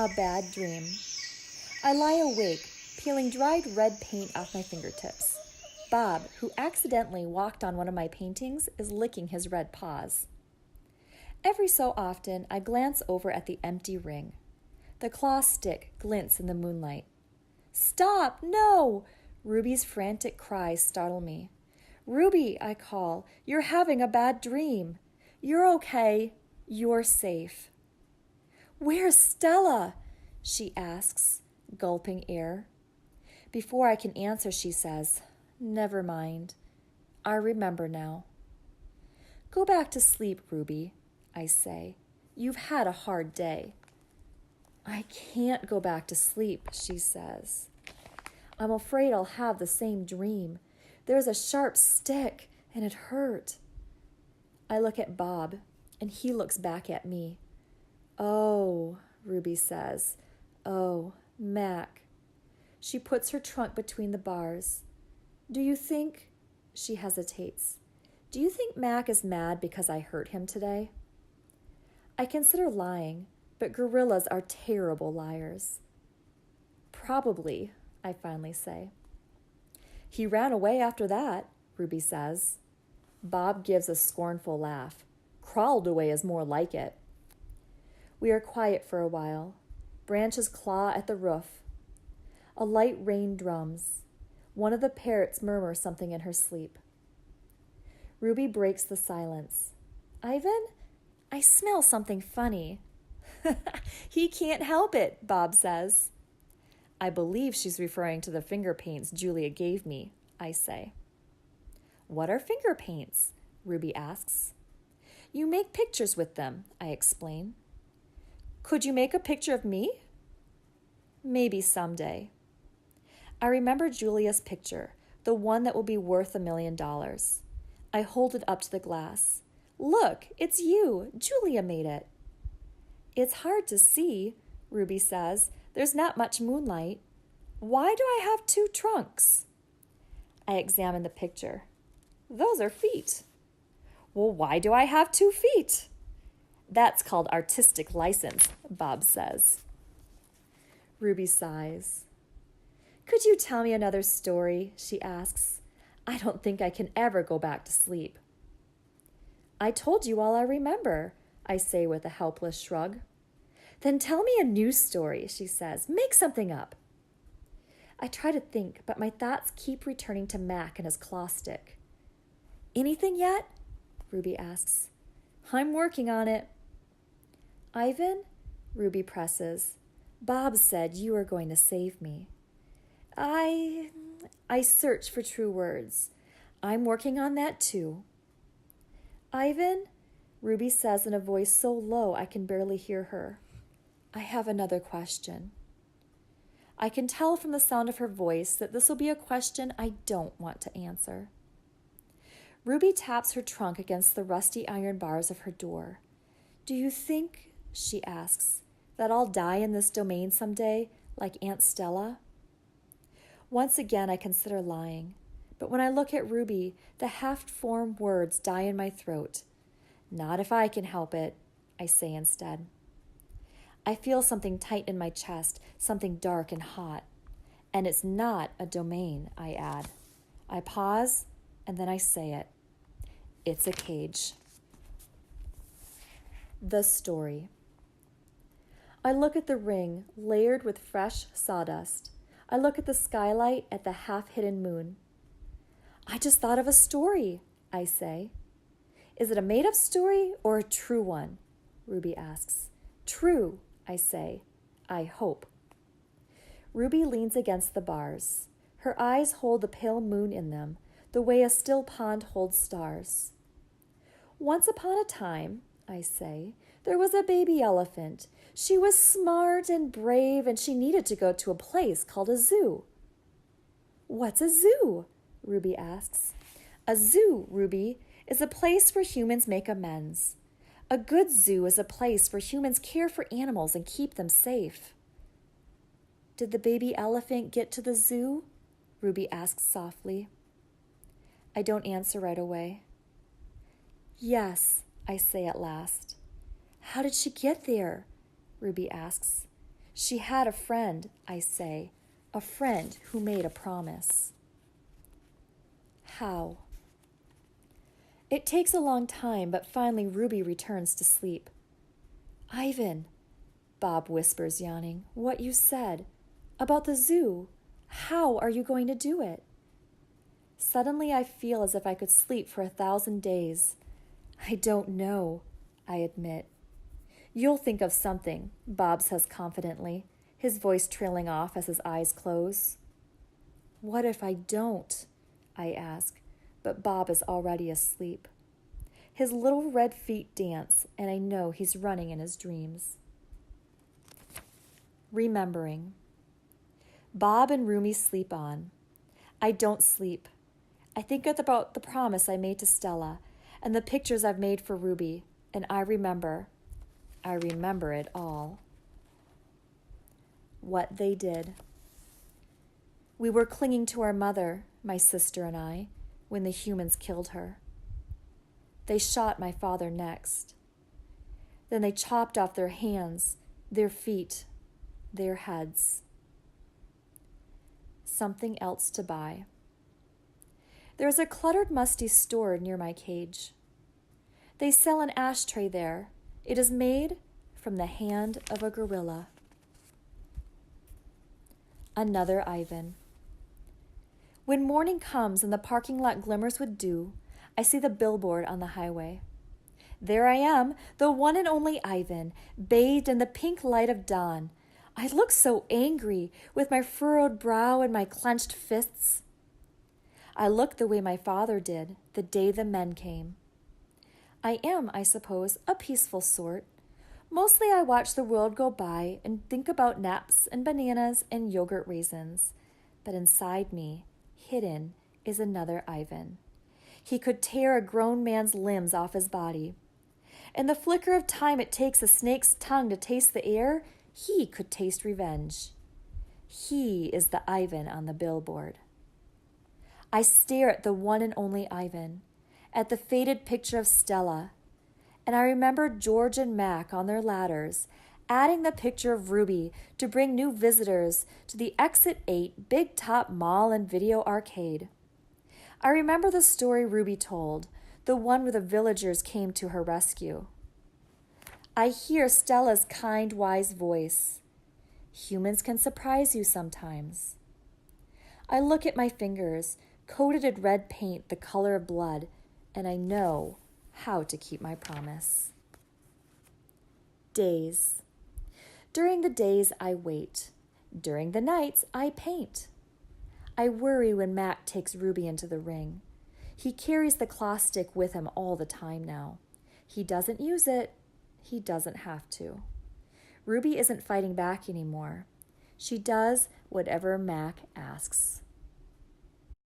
A bad dream. I lie awake, peeling dried red paint off my fingertips. Bob, who accidentally walked on one of my paintings, is licking his red paws. Every so often, I glance over at the empty ring. The claw stick glints in the moonlight. "Stop! No!" Ruby's frantic cries startle me. "Ruby," I call, "you're having a bad dream. You're okay. You're safe." "Where's Stella?" she asks, gulping air. Before I can answer, she says, "Never mind. I remember now." "Go back to sleep, Ruby," I say. "You've had a hard day." "I can't go back to sleep," she says. "I'm afraid I'll have the same dream. There's a sharp stick, and it hurt." I look at Bob, and he looks back at me. "Oh," Ruby says. "Oh, Mac." She puts her trunk between the bars. "Do you think," she hesitates, "do you think Mac is mad because I hurt him today?" I consider lying, but gorillas are terrible liars. "Probably," I finally say. "He ran away after that," Ruby says. Bob gives a scornful laugh. "Crawled away is more like it." We are quiet for a while. Branches claw at the roof. A light rain drums. One of the parrots murmurs something in her sleep. Ruby breaks the silence. "Ivan, I smell something funny." "He can't help it," Bob says. I believe she's referring to the finger paints Julia gave me, I say. "What are finger paints?" Ruby asks. "You make pictures with them," I explain. "Could you make a picture of me?" "Maybe someday." I remember Julia's picture, the one that will be worth $1 million. I hold it up to the glass. "Look, it's you. Julia made it." "It's hard to see," Ruby says. "There's not much moonlight. Why do I have 2 trunks?" I examine the picture. "Those are feet." "Well, why do I have 2 feet?" "That's called artistic license," Bob says. Ruby sighs. "Could you tell me another story?" she asks. "I don't think I can ever go back to sleep." "I told you all I remember," I say with a helpless shrug. "Then tell me a new story," she says. "Make something up." I try to think, but my thoughts keep returning to Mac and his claw stick. "Anything yet?" Ruby asks. "I'm working on it." "Ivan," Ruby presses, "Bob said you were going to save me." I search for true words. "I'm working on that too." "Ivan," Ruby says in a voice so low I can barely hear her, "I have another question." I can tell from the sound of her voice that this will be a question I don't want to answer. Ruby taps her trunk against the rusty iron bars of her door. "Do you think," she asks, "that I'll die in this domain someday, like Aunt Stella?" Once again I consider lying, but when I look at Ruby, the half-formed words die in my throat. "Not if I can help it," I say instead. I feel something tight in my chest, something dark and hot. "And it's not a domain," I add. I pause, and then I say it. It's a cage. The story. I look at the ring, layered with fresh sawdust. I look at the skylight, at the half-hidden moon. "I just thought of a story," I say. "Is it a made-up story or a true one?" Ruby asks. "True," I say. "I hope." Ruby leans against the bars. Her eyes hold the pale moon in them, the way a still pond holds stars. "Once upon a time," I say, "there was a baby elephant. She was smart and brave, and she needed to go to a place called a zoo." "What's a zoo?" Ruby asks. "A zoo, Ruby, is a place where humans make amends. A good zoo is a place where humans care for animals and keep them safe." "Did the baby elephant get to the zoo?" Ruby asks softly. I don't answer right away. "Yes," I say at last. "How did she get there?" Ruby asks. She had a friend, I say, a friend who made a promise. How? It takes a long time, but finally Ruby returns to sleep. Ivan, Bob whispers, yawning, what you said. About the zoo. How are you going to do it? Suddenly I feel as if I could sleep for 1,000 days. I don't know, I admit. You'll think of something, Bob says confidently, his voice trailing off as his eyes close. What if I don't? I ask, but Bob is already asleep. His little red feet dance, and I know he's running in his dreams. Remembering. Bob and Rumi sleep on. I don't sleep. I think about the promise I made to Stella and the pictures I've made for Ruby, and I remember it all. What they did. We were clinging to our mother, my sister and I, when the humans killed her. They shot my father next. Then they chopped off their hands, their feet, their heads. Something else to buy. There is a cluttered, musty store near my cage. They sell an ashtray there. It is made from the hand of a gorilla. Another Ivan. When morning comes and the parking lot glimmers with dew, I see the billboard on the highway. There I am, the one and only Ivan, bathed in the pink light of dawn. I look so angry, with my furrowed brow and my clenched fists. I look the way my father did the day the men came. I am, I suppose, a peaceful sort. Mostly I watch the world go by and think about naps and bananas and yogurt raisins. But inside me, hidden, is another Ivan. He could tear a grown man's limbs off his body. In the flicker of time it takes a snake's tongue to taste the air, he could taste revenge. He is the Ivan on the billboard. I stare at the one and only Ivan, at the faded picture of Stella, and I remember George and Mac on their ladders, adding the picture of Ruby to bring new visitors to the Exit 8 Big Top Mall and Video Arcade. I remember the story Ruby told, the one where the villagers came to her rescue. I hear Stella's kind, wise voice. Humans can surprise you sometimes. I look at my fingers, coated in red paint the color of blood, and I know how to keep my promise. Days. During the days, I wait. During the nights, I paint. I worry when Mac takes Ruby into the ring. He carries the claw stick with him all the time now. He doesn't use it. He doesn't have to. Ruby isn't fighting back anymore. She does whatever Mac asks.